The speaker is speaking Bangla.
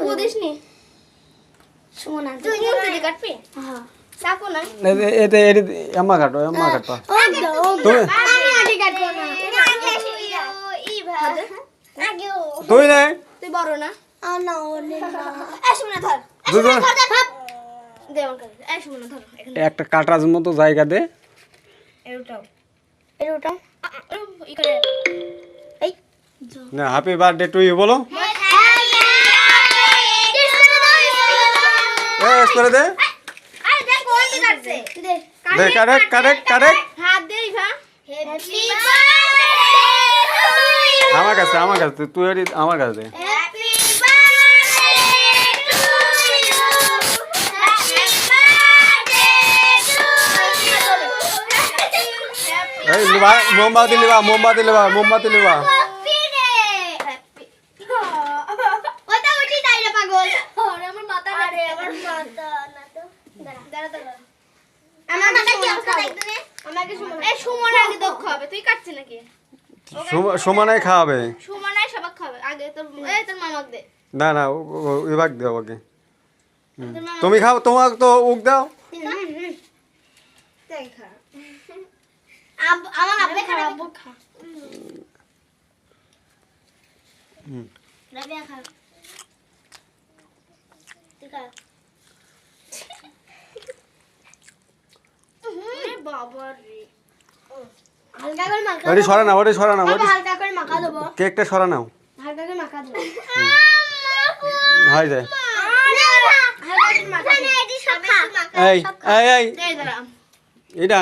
বুঝিসনি শোনা তুই তুই কাটবি হ্যাঁ চাকু না এতে এম্মা কাটো তুমি আগে কাটবো না ই ভাই আগে তুই নাই তুই বড় না না ওনে না এই শোনা ধর দুজন দেওয়ান কর এই শোনা ধর এখানে একটা কাটার মতো জায়গা দে এরটাও এরোটা ই করে এই না হ্যাপি বার্থডে টু ইউ বলো এস করে দে আরে দেখ কোন কি কাটছে দে দে কারেক্ট হাত দেই ভা হ্যাপি আমার কাছে তুই আমার কাছে দে happy birthday to you happy birthday to এই লিবা মোমবাতি লিবা হ্যাপি ডে হ্যাপি ওটা উঠি তাই রে পাগল আরে আমার মাথা না রে আমার মাথা না তো দাঁড়া আমার মাথা কি অবস্থা দেখতে নে আমাকে সুমন এই সুমন আগে তো খাবে তুই কাটছিস নাকি সমানে খাওয়াবে সুমনাই সবাক খাবে আগে তোর এই তোর মামাক দে না বিভাগ দাও ওকে তুমি খাও তোমার তো উক দাও তাই খা আমার আব্বে খারাপ খা রাবিয়া খা ঠিক আছে বাবা রে হালকা করে মাখা ওটি সরা না হালকা করে মাখা দেবো কেকটা সরা নাও হালকা করে মাখা দেবো হয় যায় হালকা করে মাখা দে এই দে দাঁড়া এটা